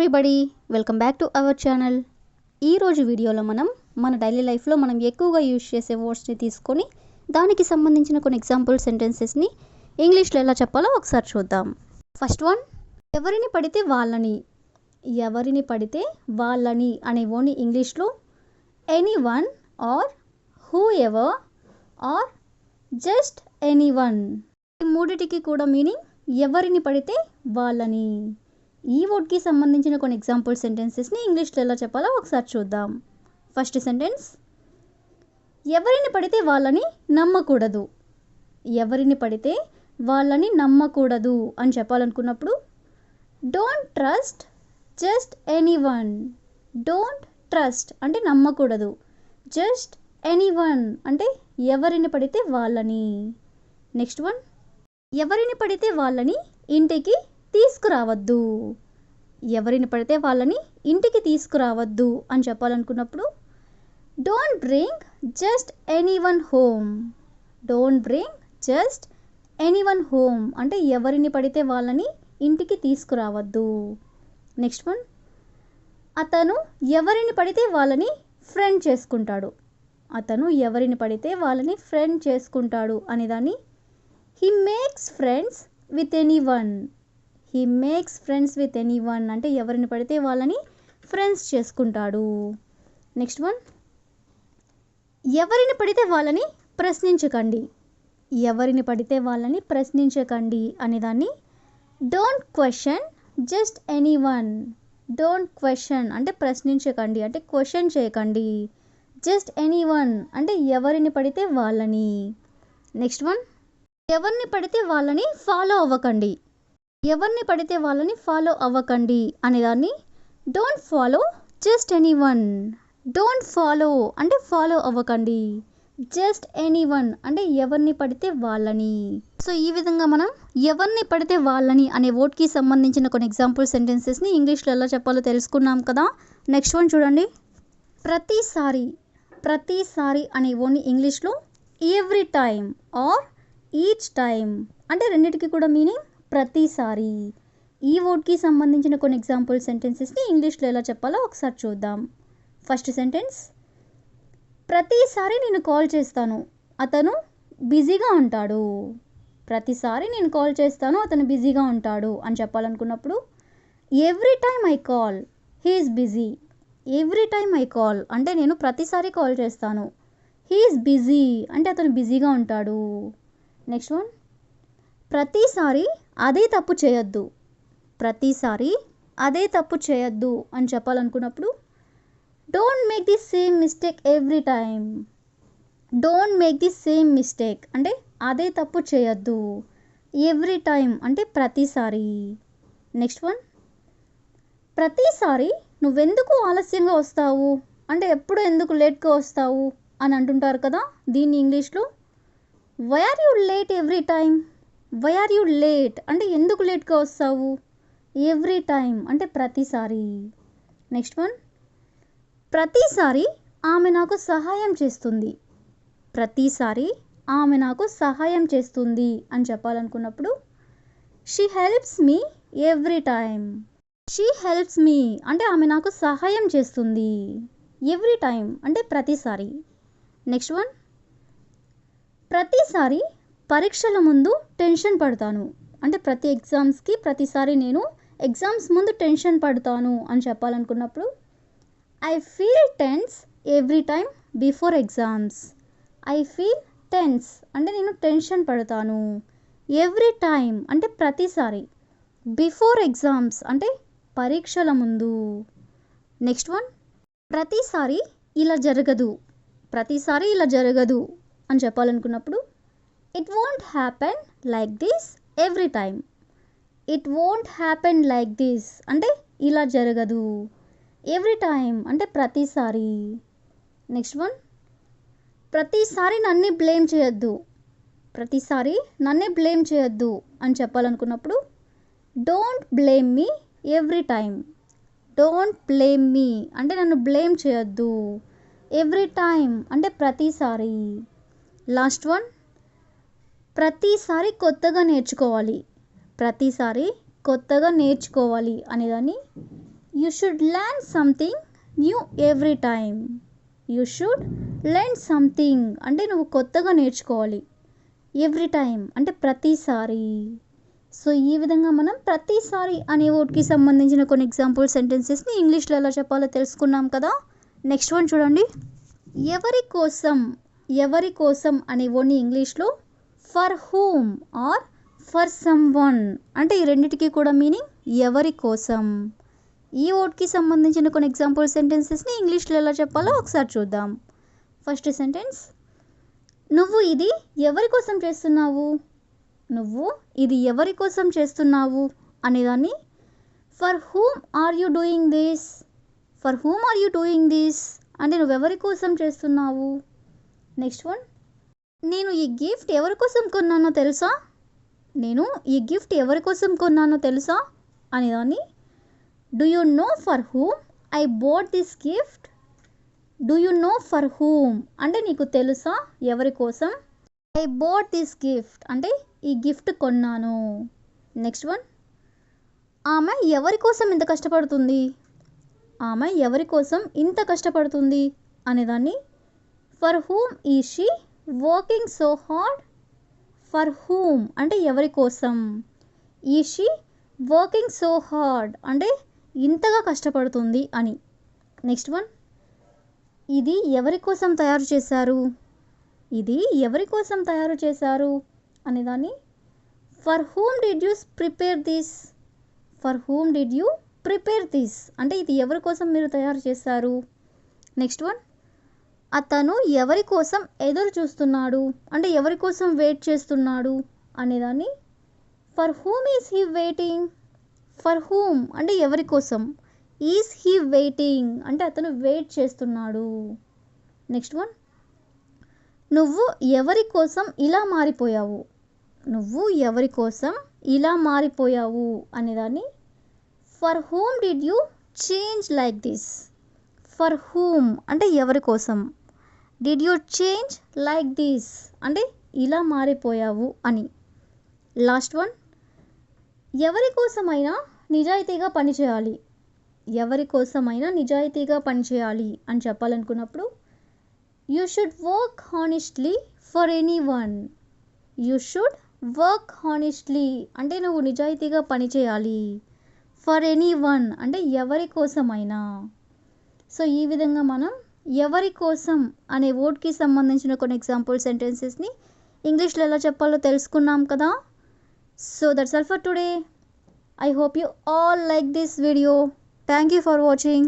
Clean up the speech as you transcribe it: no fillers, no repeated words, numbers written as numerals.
Everybody, welcome back to our channel. ఈరోజు వీడియోలో మన డైలీ లైఫ్లో మనం ఎక్కువగా యూజ్ చేసే వర్డ్స్ని తీసుకొని దానికి సంబంధించిన కొన్ని ఎగ్జాంపుల్ సెంటెన్సెస్ని ఇంగ్లీష్లో ఎలా చెప్పాలో ఒకసారి చూద్దాం. ఫస్ట్ వన్, ఎవరిని పడితే వాళ్ళని. ఎవరిని పడితే వాళ్ళని అనే వర్డ్ని ఇంగ్లీష్లో anyone or whoever or just anyone. ఈ మూడిటికి కూడా మీనింగ్ ఎవరిని పడితే వాళ్ళని. ఈ వర్డ్కి సంబంధించిన కొన్ని ఎగ్జాంపుల్ సెంటెన్సెస్ని ఇంగ్లీష్లో ఎలా చెప్పాలో ఒకసారి చూద్దాం. ఫస్ట్ సెంటెన్స్, ఎవరిని పడితే వాళ్ళని నమ్మకూడదు. ఎవరిని పడితే వాళ్ళని నమ్మకూడదు అని చెప్పాలనుకున్నప్పుడు don't trust just anyone. Don't trust అంటే నమ్మకూడదు, జస్ట్ ఎనీ వన్ అంటే ఎవరిని పడితే వాళ్ళని. నెక్స్ట్ వన్, ఎవరిని పడితే వాళ్ళని ఇంటికి తీసుకురావద్దు. ఎవరిని పడితే వాళ్ళని ఇంటికి తీసుకురావద్దు అని చెప్పాలనుకున్నప్పుడు don't bring just anyone home. Don't bring just anyone home అంటే ఎవరిని పడితే వాళ్ళని ఇంటికి తీసుకురావద్దు. నెక్స్ట్ వన్, అతను ఎవరిని పడితే వాళ్ళని ఫ్రెండ్ చేసుకుంటాడు. అతను ఎవరిని పడితే వాళ్ళని ఫ్రెండ్ చేసుకుంటాడు అనేదాన్ని he makes friends with any one. He makes friends with any one అంటే ఎవరిని పడితే వాళ్ళని ఫ్రెండ్స్ చేసుకుంటాడు. నెక్స్ట్ వన్, ఎవరిని పడితే వాళ్ళని ప్రశ్నించకండి. ఎవరిని పడితే వాళ్ళని ప్రశ్నించకండి అనేదాన్ని don't question just anyone. Don't question అంటే ప్రశ్నించకండి అంటే క్వశ్చన్ చేయకండి. జస్ట్ ఎనీ వన్ అంటే ఎవరిని పడితే వాళ్ళని. నెక్స్ట్ వన్, ఎవరిని పడితే వాళ్ళని ఫాలో అవ్వకండి. ఎవరిని పడితే వాళ్ళని ఫాలో అవ్వకండి అనేదాన్ని don't follow just anyone. Don't follow అంటే ఫాలో అవ్వకండి. జస్ట్ ఎనీ వన్ అంటే ఎవరిని పడితే వాళ్ళని. సో ఈ విధంగా మనం ఎవరిని పడితే వాళ్ళని అనే వర్డ్కి సంబంధించిన కొన్ని ఎగ్జాంపుల్ సెంటెన్సెస్ని ఇంగ్లీష్లో ఎలా చెప్పాలో తెలుసుకున్నాం కదా. నెక్స్ట్ వన్ చూడండి, ప్రతిసారి. ప్రతిసారి అనే వర్డ్ని ఇంగ్లీష్లో every time or each time అంటే రెండింటికి కూడా మీనింగ్ ప్రతిసారి. ఈ వర్డ్కి సంబంధించిన కొన్ని ఎగ్జాంపుల్ సెంటెన్సెస్ని ఇంగ్లీష్లో ఎలా చెప్పాలో ఒకసారి చూద్దాం. ఫస్ట్ సెంటెన్స్, ప్రతిసారి నేను కాల్ చేస్తాను, అతను బిజీగా ఉంటాడు. ప్రతిసారి నేను కాల్ చేస్తాను, అతను బిజీగా ఉంటాడు అని చెప్పాలనుకున్నప్పుడు every time I call he is busy. Every time I call అంటే నేను ప్రతిసారి కాల్ చేస్తాను, హీ ఈజ్ బిజీ అంటే అతను బిజీగా ఉంటాడు. నెక్స్ట్ వన్, ప్రతిసారి అదే తప్పు చేయొద్దు. ప్రతిసారి అదే తప్పు చేయొద్దు అని చెప్పాలనుకున్నప్పుడు don't make the same mistake every time. Don't make the same mistake అంటే అదే తప్పు చేయొద్దు. ఎవ్రీ టైమ్ అంటే ప్రతిసారి. నెక్స్ట్ వన్, ప్రతిసారి నువ్వెందుకు ఆలస్యంగా వస్తావు అంటే ఎప్పుడు ఎందుకు లేట్గా వస్తావు అని అంటుంటారు కదా. దీన్ని ఇంగ్లీష్లో why are you late every time. Why are you late అంటే ఎందుకు లేట్గా వస్తావు. ఎవ్రీ టైమ్ అంటే ప్రతిసారి. నెక్స్ట్ వన్, ప్రతిసారి ఆమె నాకు సహాయం చేస్తుంది. ప్రతిసారి ఆమె నాకు సహాయం చేస్తుంది అని చెప్పాలనుకున్నప్పుడు she helps me every time. She helps me అంటే ఆమె నాకు సహాయం చేస్తుంది. ఎవ్రీ టైమ్ అంటే ప్రతిసారి. నెక్స్ట్ వన్, ప్రతిసారి పరీక్షల ముందు టెన్షన్ పడతాను అంటే ప్రతి ఎగ్జామ్స్కి ప్రతిసారి నేను ఎగ్జామ్స్ ముందు టెన్షన్ పడతాను అని చెప్పాలనుకున్నప్పుడు I feel tense every time before exams. I feel tense అంటే నేను టెన్షన్ పడతాను. ఎవ్రీ టైమ్ అంటే ప్రతిసారి. బిఫోర్ ఎగ్జామ్స్ అంటే పరీక్షల ముందు. నెక్స్ట్ వన్, ప్రతిసారి ఇలా జరగదు. ప్రతిసారి ఇలా జరగదు అని చెప్పాలనుకున్నప్పుడు it won't happen like this every time. It won't happen like this అంటే ఇలా జరగదు. ఎవ్రీ టైమ్ అంటే ప్రతిసారి. నెక్స్ట్ వన్, ప్రతిసారి నన్నే బ్లేమ్ చేయొద్దు. ప్రతిసారి నన్నే బ్లేమ్ చేయొద్దు అని చెప్పాలనుకున్నప్పుడు don't blame me every time. Don't blame me అంటే నన్ను బ్లేమ్ చేయొద్దు. ఎవ్రీ టైమ్ అంటే ప్రతిసారి. లాస్ట్ వన్, ప్రతిసారి కొత్తగా నేర్చుకోవాలి. ప్రతిసారి కొత్తగా నేర్చుకోవాలి అనేదాన్ని you should learn something new every time. You should learn something అంటే నువ్వు కొత్తగా నేర్చుకోవాలి. ఎవ్రీ టైమ్ అంటే ప్రతిసారి. సో ఈ విధంగా మనం ప్రతిసారి అనే వర్డ్కి సంబంధించిన కొన్ని ఎగ్జాంపుల్ సెంటెన్సెస్ని ఇంగ్లీష్లో ఎలా చెప్పాలో తెలుసుకున్నాం కదా. నెక్స్ట్ వన్ చూడండి. ఎవరి కోసం, ఎవరి కోసం అనే వర్డ్ని ఇంగ్లీష్లో for whom or for someone అంటే ఈ రెండిటికి కూడా మీనింగ్ ఎవరి కోసం. ఈ వర్డ్కి సంబంధించిన కొన్ని ఎగ్జాంపుల్ సెంటెన్సెస్ని ఇంగ్లీష్లో ఎలా చెప్పాలో ఒకసారి చూద్దాం. ఫస్ట్ సెంటెన్స్, నువ్వు ఇది ఎవరి కోసం చేస్తున్నావు. నువ్వు ఇది ఎవరి కోసం చేస్తున్నావు అనేదాన్ని for whom are you doing this. For whom are you doing this అంటే నువ్వెవరి కోసం చేస్తున్నావు. నెక్స్ట్ వన్, నేను ఈ గిఫ్ట్ ఎవరి కోసం కొన్నానో తెలుసా. నేను ఈ గిఫ్ట్ ఎవరి కోసం కొన్నానో తెలుసా అనేదాన్ని do you know for whom I boat this gift. Do you know for whom అంటే నీకు తెలుసా ఎవరి కోసం. ఐ బోట్ దిస్ గిఫ్ట్ అంటే ఈ గిఫ్ట్ కొన్నాను. నెక్స్ట్ వన్, ఆమె ఎవరి కోసం ఇంత కష్టపడుతుంది. ఆమె ఎవరి కోసం ఇంత కష్టపడుతుంది అనేదాన్ని ఫర్ హూమ్ ఈ she working so hard. For whom అంటే ఎవరి కోసం. ఈ షీ వర్కింగ్ సో హార్డ్ అంటే ఇంతగా కష్టపడుతుంది అని. నెక్స్ట్ వన్, ఇది ఎవరి కోసం తయారు చేశారు. ఇది ఎవరి కోసం తయారు చేశారు అనేదాన్ని for whom did you prepare this. For whom did you prepare this అంటే ఇది ఎవరి కోసం మీరు తయారు చేశారు. నెక్స్ట్ వన్, అతను ఎవరి కోసం ఎదురు చూస్తున్నాడు అంటే ఎవరి కోసం వెయిట్ చేస్తున్నాడు అనేదాన్ని for whom is he waiting. For whom అంటే ఎవరి కోసం. ఈజ్ హీ వెయిటింగ్ అంటే అతను వెయిట్ చేస్తున్నాడు. నెక్స్ట్ వన్, నువ్వు ఎవరి కోసం ఇలా మారిపోయావు. నువ్వు ఎవరి కోసం ఇలా మారిపోయావు అనేదాన్ని for whom did you change like this. For whom అంటే ఎవరి కోసం. Did you change like this అంటే ఇలా మారిపోయావు అని. లాస్ట్ వన్, ఎవరి కోసమైనా నిజాయితీగా పనిచేయాలి. ఎవరి కోసమైనా నిజాయితీగా పనిచేయాలి అని చెప్పాలనుకున్నప్పుడు you should work honestly for anyone. You should work honestly అంటే నువ్వు నిజాయితీగా పనిచేయాలి. ఫర్ ఎనీ వన్ అంటే ఎవరి కోసమైనా. సో ఈ విధంగా మనం ఎవరి కోసం అనే వర్డ్కి సంబంధించిన కొన్ని ఎగ్జాంపుల్ సెంటెన్సెస్ని ఇంగ్లీష్లో ఎలా చెప్పాలో తెలుసుకున్నాం కదా. So that's all for today. I hope you all like this video. Thank you for watching.